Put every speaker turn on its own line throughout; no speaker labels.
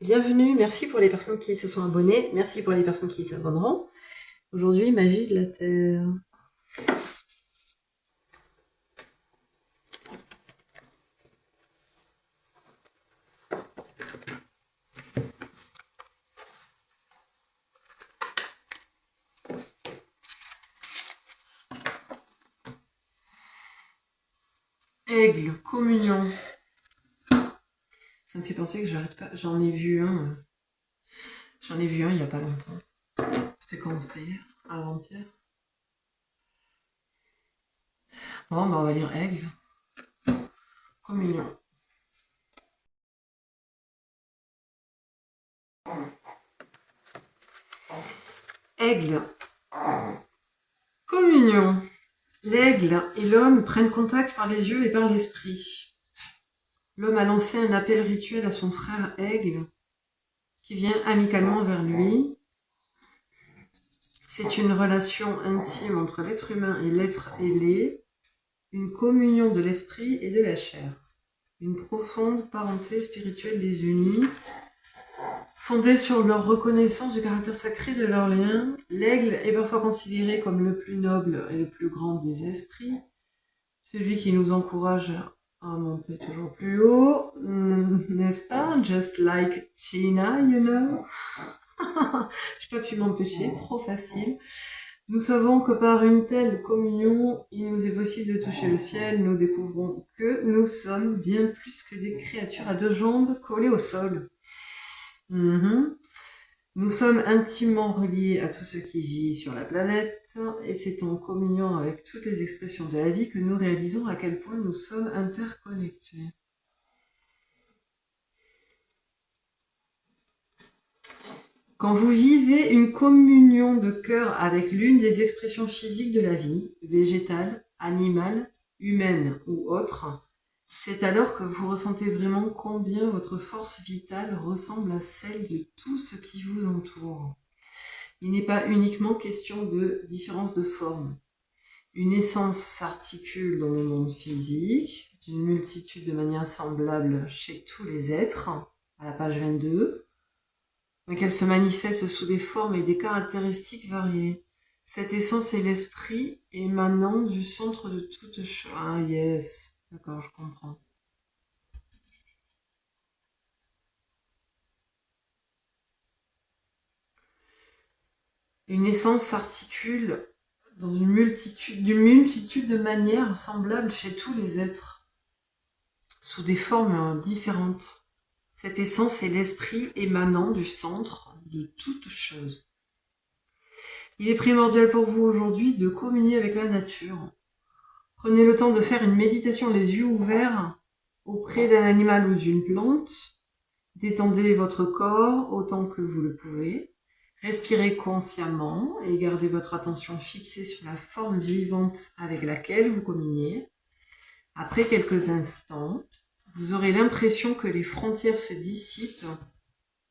Bienvenue, merci pour les personnes qui se sont abonnées, merci pour les personnes qui s'abonneront. Aujourd'hui, magie de la Terre. Aigle, communion. Ça me fait penser que j'arrête pas. J'en ai vu un il y a pas longtemps. C'était quand? C'était hier? Avant-hier? Bon, bah on va lire aigle. Communion. Aigle. Communion. L'aigle et l'homme prennent contact par les yeux et par l'esprit. L'homme a lancé un appel rituel à son frère aigle, qui vient amicalement vers lui. C'est une relation intime entre l'être humain et l'être ailé, une communion de l'esprit et de la chair, une profonde parenté spirituelle les unit, fondée sur leur reconnaissance du caractère sacré de leur lien. L'aigle est parfois considéré comme le plus noble et le plus grand des esprits, celui qui nous encourage à monter toujours plus haut, n'est-ce pas? Just like Tina, you know. J'ai pas pu m'empêcher, trop facile. Nous savons que par une telle communion, il nous est possible de toucher le ciel. Nous découvrons que nous sommes bien plus que des créatures à deux jambes collées au sol. Nous sommes intimement reliés à tout ce qui vit sur la planète, et c'est en communion avec toutes les expressions de la vie que nous réalisons à quel point nous sommes interconnectés. Quand vous vivez une communion de cœur avec l'une des expressions physiques de la vie, végétale, animale, humaine ou autre, c'est alors que vous ressentez vraiment combien votre force vitale ressemble à celle de tout ce qui vous entoure. Il n'est pas uniquement question de différence de forme. Une essence s'articule dans le monde physique, d'une multitude de manières semblables chez tous les êtres, à la page 22, mais qu'elle se manifeste sous des formes et des caractéristiques variées. Cette essence est l'esprit émanant du centre de toute chose. Ah yes, d'accord, je comprends. Une essence s'articule dans d'une multitude de manières semblables chez tous les êtres, sous des formes différentes. Cette essence est l'esprit émanant du centre de toute chose. Il est primordial pour vous aujourd'hui de communier avec la nature. Prenez le temps de faire une méditation les yeux ouverts auprès d'un animal ou d'une plante. Détendez votre corps autant que vous le pouvez. Respirez consciemment et gardez votre attention fixée sur la forme vivante avec laquelle vous communiez. Après quelques instants, vous aurez l'impression que les frontières se dissipent,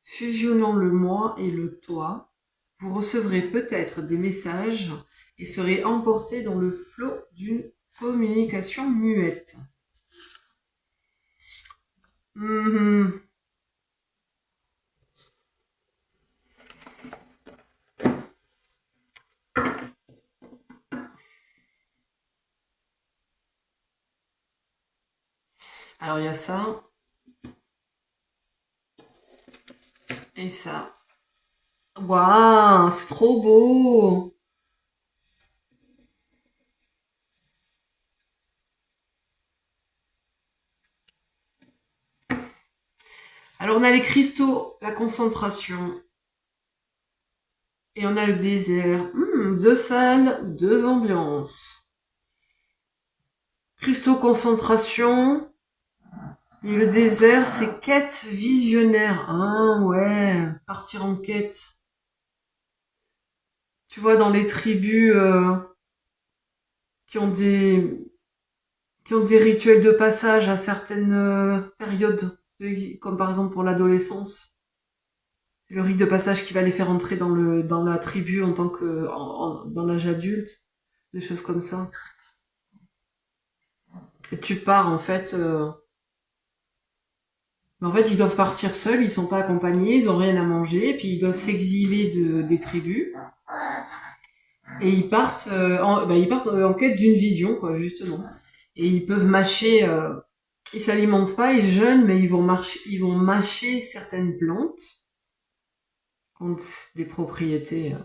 fusionnant le moi et le toi. Vous recevrez peut-être des messages et serez emporté dans le flot d'une communication muette. Alors il y a ça et ça. Waouh, c'est trop beau! Alors on a les cristaux, la concentration, et on a le désert. Deux salles, deux ambiances. Cristaux, concentration, et le désert, c'est quête visionnaire. Ah ouais, partir en quête. Tu vois, dans les tribus qui ont des rituels de passage à certaines périodes, comme par exemple pour l'adolescence. C'est le rite de passage qui va les faire entrer dans la tribu en tant que dans l'âge adulte, des choses comme ça. Et tu pars en fait Mais en fait, ils doivent partir seuls, ils sont pas accompagnés, ils ont rien à manger, et puis ils doivent s'exiler des tribus. Et ils partent en quête d'une vision, quoi, justement. Et ils peuvent mâcher, ils s'alimentent pas, ils jeûnent, mais ils vont mâcher certaines plantes qui ont des propriétés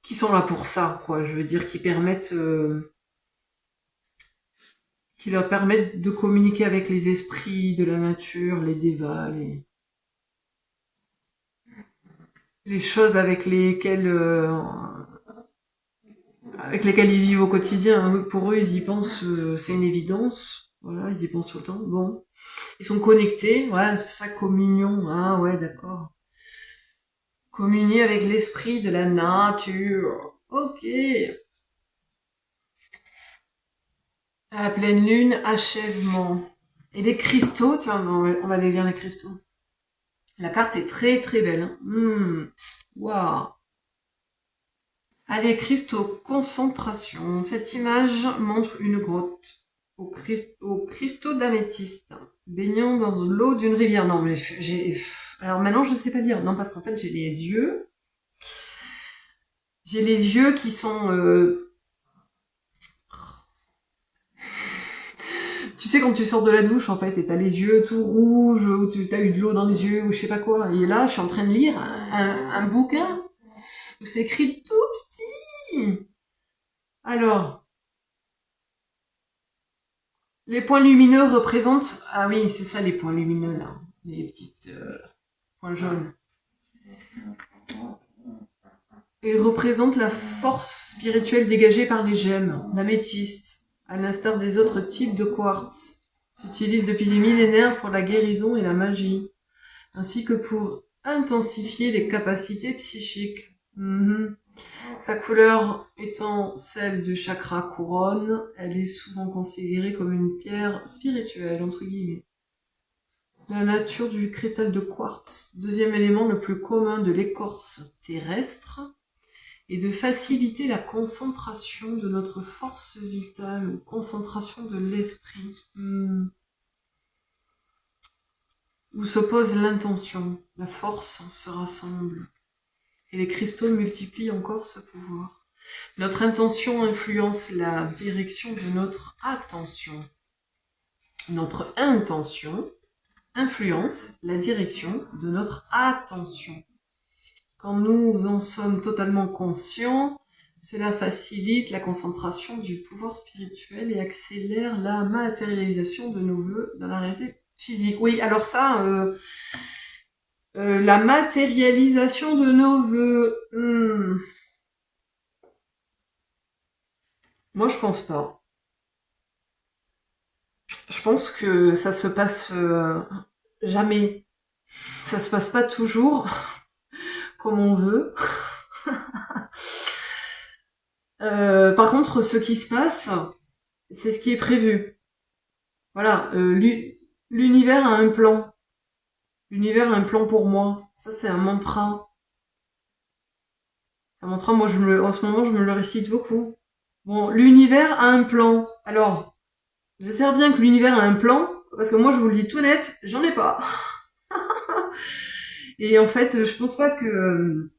qui sont là pour ça, quoi. Je veux dire, qui leur permettent de communiquer avec les esprits de la nature, les dévas, les choses avec lesquelles ils vivent au quotidien. Pour eux, ils y pensent, c'est une évidence. Voilà, ils y pensent tout le temps. Bon. Ils sont connectés, ouais, c'est pour ça communion. Ah ouais, d'accord. Communier avec l'esprit de la nature. Ok. À la pleine lune, achèvement. Et les cristaux, tiens, on va aller lire les cristaux. La carte est très très belle. Hein. Waouh. Allez, cristaux, concentration. Cette image montre une grotte aux cristaux d'améthyste, baignant dans l'eau d'une rivière. Non, mais alors maintenant, je ne sais pas dire. Non, parce qu'en fait, j'ai les yeux. J'ai les yeux qui sont... Tu sais, quand tu sors de la douche, en fait, et t'as les yeux tout rouges, ou tu as eu de l'eau dans les yeux, ou je sais pas quoi. Et là, je suis en train de lire un bouquin où c'est écrit tout petit. Alors, les points lumineux représentent... Ah oui, c'est ça les points lumineux, là. Les petites points jaunes. Et représentent la force spirituelle dégagée par les gemmes, l'améthyste, à l'instar des autres types de quartz. S'utilise depuis des millénaires pour la guérison et la magie, ainsi que pour intensifier les capacités psychiques. Sa couleur étant celle du chakra couronne, elle est souvent considérée comme une pierre spirituelle, entre guillemets. La nature du cristal de quartz, deuxième élément le plus commun de l'écorce terrestre, est de faciliter la concentration de notre force vitale, ou concentration de l'esprit. Où s'oppose l'intention, la force se rassemble. Et les cristaux multiplient encore ce pouvoir. Notre intention influence la direction de notre attention. Notre intention influence la direction de notre attention. Quand nous en sommes totalement conscients, cela facilite la concentration du pouvoir spirituel et accélère la matérialisation de nos vœux dans la réalité physique. Oui, alors ça... la matérialisation de nos vœux. Moi, je pense pas. Je pense que ça se passe jamais. Ça se passe pas toujours comme on veut. Par contre, ce qui se passe, c'est ce qui est prévu. Voilà, l'univers a un plan. L'univers a un plan pour moi. Ça, c'est un mantra. C'est un mantra, moi, en ce moment, je me le récite beaucoup. Bon, l'univers a un plan. Alors, j'espère bien que l'univers a un plan, parce que moi, je vous le dis tout net, j'en ai pas. Et en fait, je pense pas que...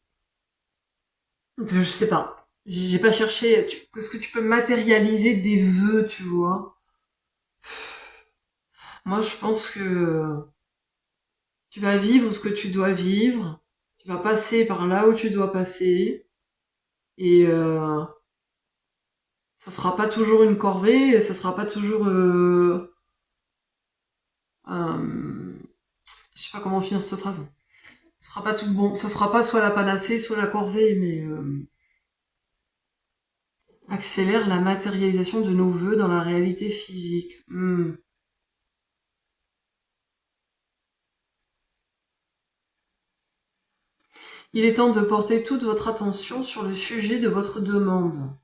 Je sais pas. J'ai pas cherché... Est-ce que tu peux matérialiser des vœux, tu vois? Moi, je pense que tu vas vivre ce que tu dois vivre, tu vas passer par là où tu dois passer, et ça sera pas toujours une corvée, ça sera pas toujours... je sais pas comment finir cette phrase. Ça sera pas tout bon. Ça sera pas soit la panacée, soit la corvée, mais accélère la matérialisation de nos vœux dans la réalité physique. Il est temps de porter toute votre attention sur le sujet de votre demande.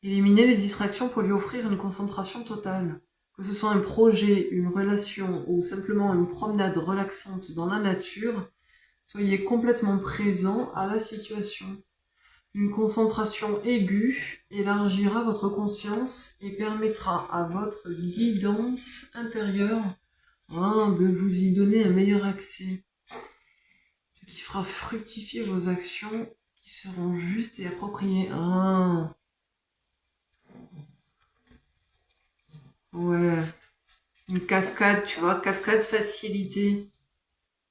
Éliminez les distractions pour lui offrir une concentration totale. Que ce soit un projet, une relation ou simplement une promenade relaxante dans la nature, soyez complètement présent à la situation. Une concentration aiguë élargira votre conscience et permettra à votre guidance intérieure de vous y donner un meilleur accès. Ce qui fera fructifier vos actions qui seront justes et appropriées. Ouais. Une cascade, tu vois, cascade facilité.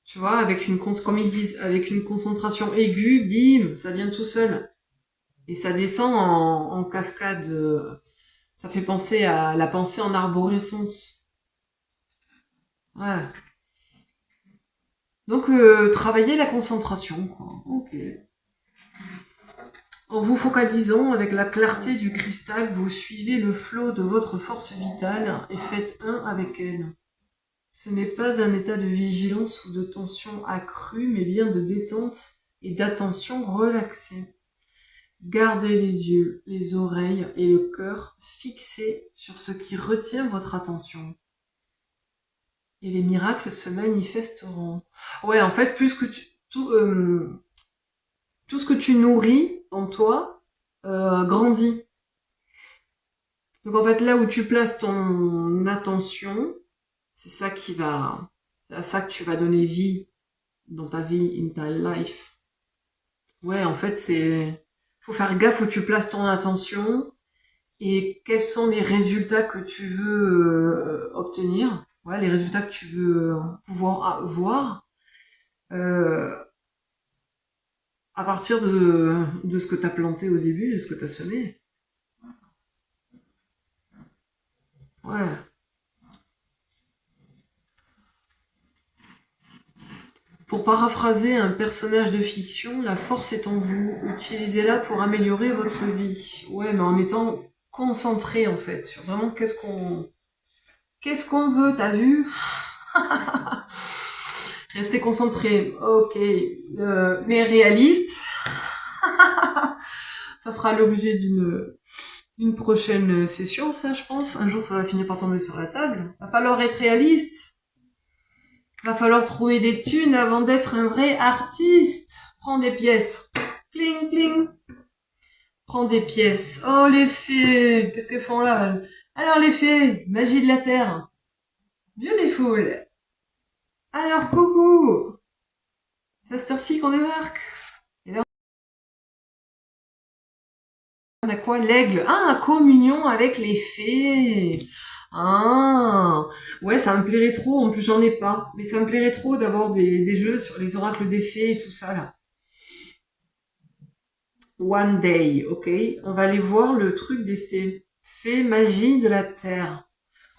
Tu vois, avec comme ils disent, avec une concentration aiguë, bim, ça vient tout seul. Et ça descend en cascade. Ça fait penser à la pensée en arborescence. Ouais. Donc, travailler la concentration, quoi. Ok. En vous focalisant avec la clarté du cristal, vous suivez le flot de votre force vitale et faites un avec elle. Ce n'est pas un état de vigilance ou de tension accrue, mais bien de détente et d'attention relaxée. Gardez les yeux, les oreilles et le cœur fixés sur ce qui retient votre attention. Et les miracles se manifesteront. Ouais, en fait, tout ce que tu nourris en toi grandit. Donc en fait, là où tu places ton attention, c'est à ça que tu vas donner vie dans ta vie, in ta life. Ouais, en fait, faut faire gaffe où tu places ton attention et quels sont les résultats que tu veux obtenir. Ouais, les résultats que tu veux pouvoir voir à partir de ce que tu as planté au début, de ce que tu as semé. Ouais. Pour paraphraser un personnage de fiction, la force est en vous. Utilisez-la pour améliorer votre vie. Ouais, mais en étant concentré en fait sur vraiment qu'est-ce qu'on veut, t'as vu? Restez concentré. Ok, mais réaliste. Ça fera l'objet d'une prochaine session, ça, je pense. Un jour, ça va finir par tomber sur la table. Va falloir être réaliste. Va falloir trouver des thunes avant d'être un vrai artiste. Prends des pièces. Cling, cling. Prends des pièces. Oh, les fées. Qu'est-ce qu'elles font là? Alors, les fées. Magie de la terre. Beautiful. Alors, coucou. C'est à cette heure-ci qu'on débarque. Et là, on a quoi? L'aigle. Ah, communion avec les fées. Ah, ouais, ça me plairait trop. En plus, j'en ai pas. Mais ça me plairait trop d'avoir des jeux sur les oracles des fées et tout ça, là. One day, ok. On va aller voir le truc des fées. Fées, magie de la terre.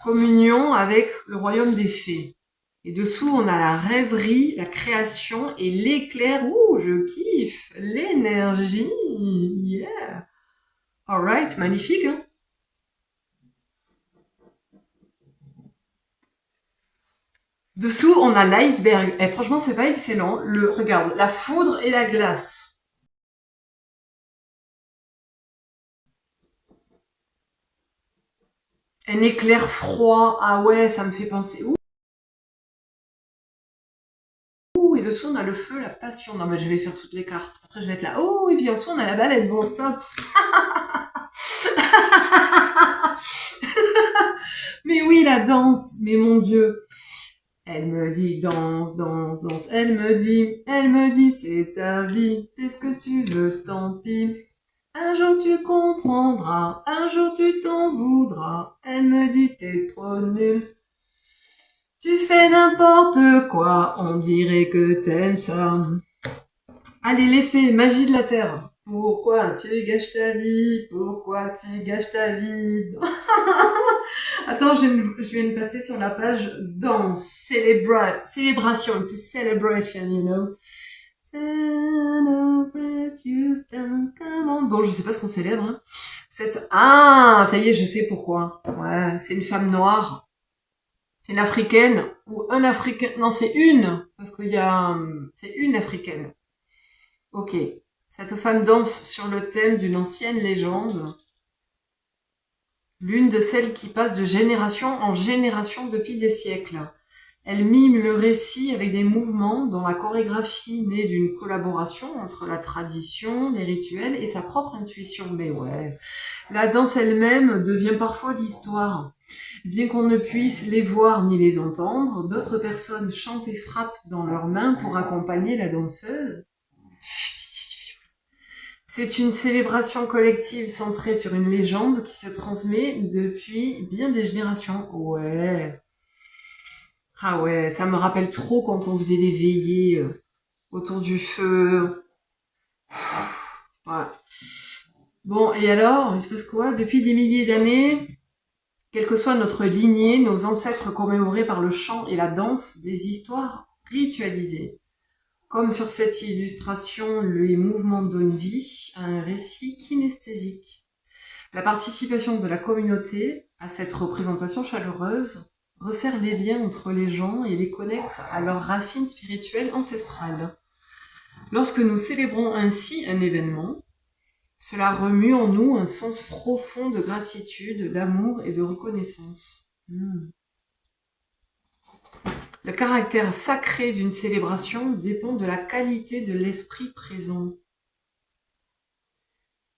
Communion avec le royaume des fées. Et dessous, on a la rêverie, la création et l'éclair. Ouh, je kiffe. L'énergie. Yeah. Alright, magnifique, hein. Dessous, on a l'iceberg. Et franchement, c'est pas excellent. Regarde, la foudre et la glace. Un éclair froid. Ah ouais, ça me fait penser. Ouh, et dessous, on a le feu, la passion. Non, mais je vais faire toutes les cartes. Après, je vais être là. Oh, et puis en dessous, on a la baleine. Bon, stop. Mais oui, la danse. Mais mon Dieu. Elle me dit danse, danse, danse. Elle me dit c'est ta vie. Fais ce que tu veux, tant pis. Un jour tu comprendras, un jour tu t'en voudras. Elle me dit t'es trop nul. Tu fais n'importe quoi, on dirait que t'aimes ça. Allez les fées, magie de la terre. Pourquoi tu gâches ta vie? Pourquoi tu gâches ta vie? Attends, je viens de passer sur la page danse, célébration, it's a celebration, you know. Celebrate you stand, come on. Bon, je sais pas ce qu'on célèbre, hein. Ah, ça y est, je sais pourquoi. Ouais, c'est une femme noire. C'est une africaine, ou un africain. Non, c'est une, parce qu'il y a, c'est une africaine. Ok. Cette femme danse sur le thème d'une ancienne légende. L'une de celles qui passe de génération en génération depuis des siècles. Elle mime le récit avec des mouvements dont la chorégraphie naît d'une collaboration entre la tradition, les rituels et sa propre intuition. Mais ouais, la danse elle-même devient parfois l'histoire. Bien qu'on ne puisse les voir ni les entendre, d'autres personnes chantent et frappent dans leurs mains pour accompagner la danseuse. C'est une célébration collective centrée sur une légende qui se transmet depuis bien des générations. Ouais. Ah ouais, ça me rappelle trop quand on faisait des veillées autour du feu. Ouais. Bon, et alors, il se passe quoi? Depuis des milliers d'années, quelle que soit notre lignée, nos ancêtres commémoraient par le chant et la danse des histoires ritualisées. Comme sur cette illustration, les mouvements donnent vie à un récit kinesthésique. La participation de la communauté à cette représentation chaleureuse resserre les liens entre les gens et les connecte à leurs racines spirituelles ancestrales. Lorsque nous célébrons ainsi un événement, cela remue en nous un sens profond de gratitude, d'amour et de reconnaissance. Le caractère sacré d'une célébration dépend de la qualité de l'esprit présent.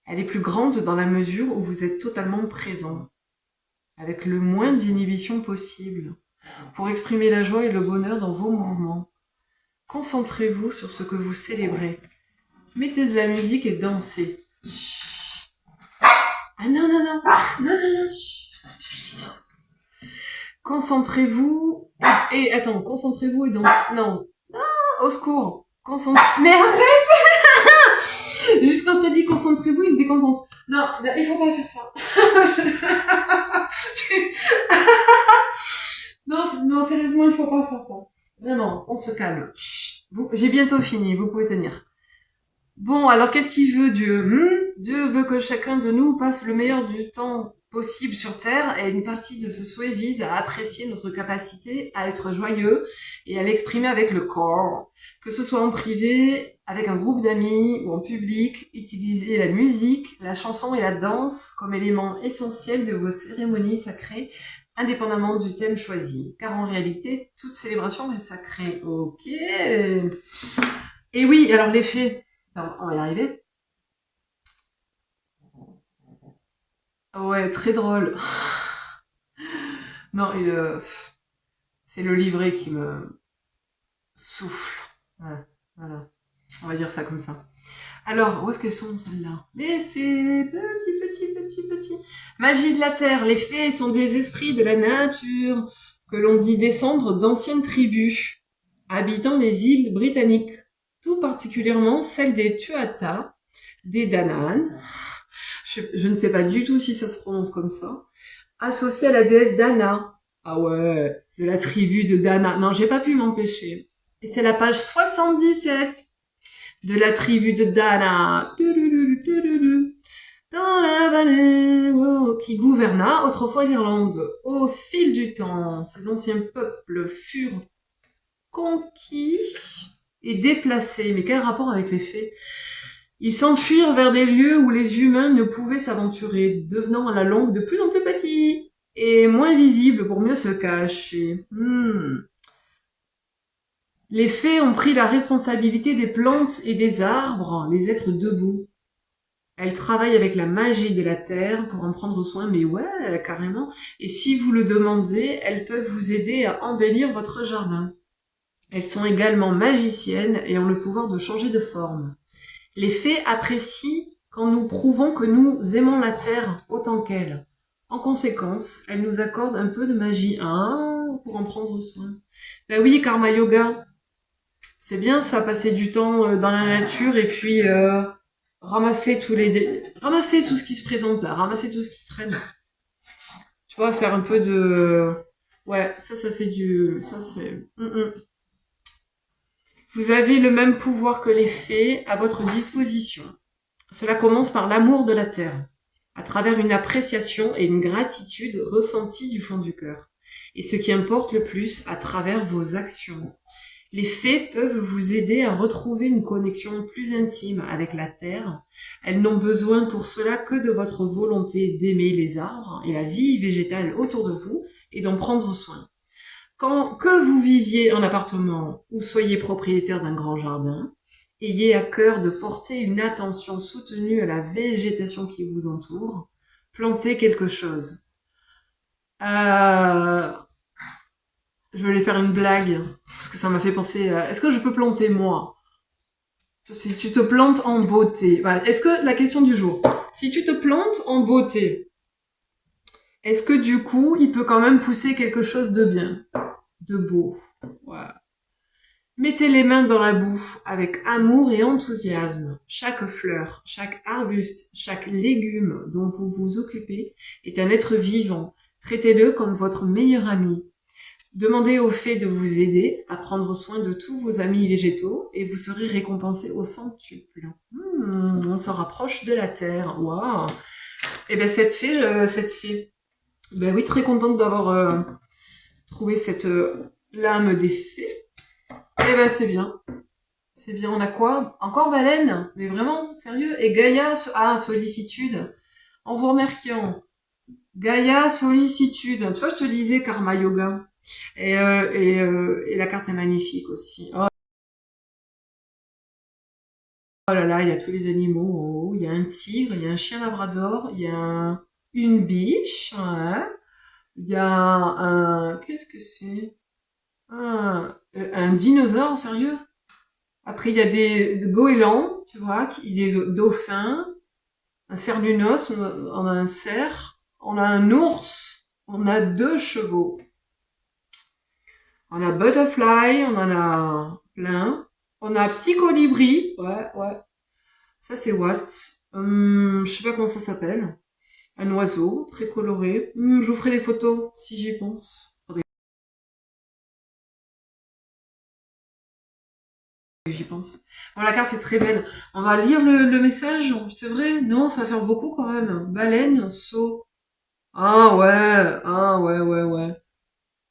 Elle est plus grande dans la mesure où vous êtes totalement présent, avec le moins d'inhibition possible, pour exprimer la joie et le bonheur dans vos mouvements. Concentrez-vous sur ce que vous célébrez. Mettez de la musique et dansez. Ah non, non, non, non, non, non, je fais une vidéo. Concentrez-vous concentrez-vous et dansez. Non. Ah, au secours. Mais arrête. Juste quand je te dis concentrez-vous, il me déconcentre. Non, il faut pas faire ça. Non, sérieusement, il faut pas faire ça. Non, on se calme. J'ai bientôt fini, vous pouvez tenir. Bon, alors qu'est-ce qu'il veut Dieu Dieu veut que chacun de nous passe le meilleur du temps possible sur Terre, et une partie de ce souhait vise à apprécier notre capacité à être joyeux et à l'exprimer avec le corps. Que ce soit en privé, avec un groupe d'amis ou en public, utilisez la musique, la chanson et la danse comme éléments essentiels de vos cérémonies sacrées, indépendamment du thème choisi. Car en réalité, toute célébration est sacrée. Ok. Et oui, alors les faits. Attends, on va y arriver. Ouais, très drôle. Non, et c'est le livret qui me souffle. Ouais, voilà. On va dire ça comme ça. Alors, où est-ce qu'elles sont, celles-là? Les fées, petits. Magie de la terre. Les fées sont des esprits de la nature que l'on dit descendre d'anciennes tribus habitant les îles britanniques, tout particulièrement celles des Tuatha, des Danann. Je ne sais pas du tout si ça se prononce comme ça. Associée à la déesse Dana. Ah ouais, c'est la tribu de Dana. Non, j'ai pas pu m'empêcher. Et c'est la page 77 de la tribu de Dana. Dans la vallée, qui gouverna autrefois l'Irlande. Au fil du temps, ces anciens peuples furent conquis et déplacés. Mais quel rapport avec les fées? Ils s'enfuirent vers des lieux où les humains ne pouvaient s'aventurer, devenant à la longue de plus en plus petits et moins visibles pour mieux se cacher. Les fées ont pris la responsabilité des plantes et des arbres, les êtres debout. Elles travaillent avec la magie de la terre pour en prendre soin, mais ouais, carrément. Et si vous le demandez, elles peuvent vous aider à embellir votre jardin. Elles sont également magiciennes et ont le pouvoir de changer de forme. Les fées apprécient quand nous prouvons que nous aimons la terre autant qu'elles. En conséquence, elles nous accordent un peu de magie pour en prendre soin. Ben oui, karma yoga. C'est bien ça, passer du temps dans la nature et puis ramasser tout ce qui se présente là, ramasser tout ce qui traîne. Tu vois, faire un peu de... Ouais, ça fait du... Ça c'est... Vous avez le même pouvoir que les fées à votre disposition. Cela commence par l'amour de la terre, à travers une appréciation et une gratitude ressentie du fond du cœur. Et ce qui importe le plus, à travers vos actions. Les fées peuvent vous aider à retrouver une connexion plus intime avec la terre. Elles n'ont besoin pour cela que de votre volonté d'aimer les arbres et la vie végétale autour de vous et d'en prendre soin. Que vous viviez en appartement ou soyez propriétaire d'un grand jardin, ayez à cœur de porter une attention soutenue à la végétation qui vous entoure. Plantez quelque chose. Je voulais faire une blague, parce que ça m'a fait penser à... Est-ce que je peux planter moi? Si tu te plantes en beauté. Voilà. Est-ce que, la question du jour, si tu te plantes en beauté, est-ce que du coup, il peut quand même pousser quelque chose de bien, de beau? Voilà. Mettez les mains dans la boue avec amour et enthousiasme. Chaque fleur, chaque arbuste, chaque légume dont vous vous occupez est un être vivant. Traitez-le comme votre meilleur ami. Demandez au fait de vous aider à prendre soin de tous vos amis végétaux et vous serez récompensé au centuple. On se rapproche de la terre. Waouh! Et ben cette fée. Ben oui, très contente d'avoir trouvé cette lame des fées. Eh ben c'est bien. C'est bien. On a quoi? Encore Baleine? Mais vraiment, sérieux? Et Gaïa, sollicitude. En vous remerciant. Gaïa, sollicitude. Tu vois, je te disais Karma Yoga. Et la carte est magnifique aussi. Oh là là, il y a tous les animaux en haut. Il y a un tigre, il y a un chien labrador, il y a une biche, ouais. Il y a un... Qu'est-ce que c'est? Un dinosaure, sérieux? Après, il y a des goélands, tu vois, des dauphins, un cerf-lunos, on a un cerf, on a un ours, on a 2 chevaux. On a butterfly, on en a plein. On a petit colibri, ouais. Ça c'est what? Je sais pas comment ça s'appelle. Un oiseau, très coloré. Je vous ferai des photos si j'y pense. J'y pense. Bon, la carte c'est très belle. On va lire le message. C'est vrai? Non, ça va faire beaucoup quand même. Baleine, saut. Ouais.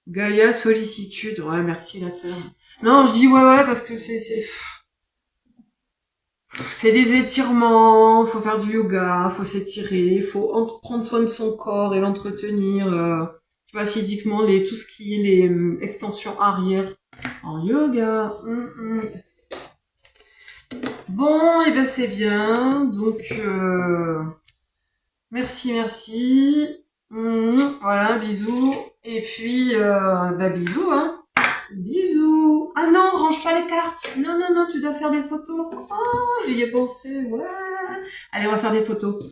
Gaïa, sollicitude. Ouais, merci la terre. Non, je dis ouais, parce que c'est des étirements, faut faire du yoga, faut s'étirer, faut prendre soin de son corps et l'entretenir, tu vois, physiquement, tout ce qui est les extensions arrière en yoga. Bon, et ben c'est bien, donc merci. Voilà, bisous. Et puis, bah bisous, hein. Bisous. Ah non, range pas les cartes. Non, tu dois faire des photos. Oh, j'y ai pensé. Ouais. Allez, on va faire des photos.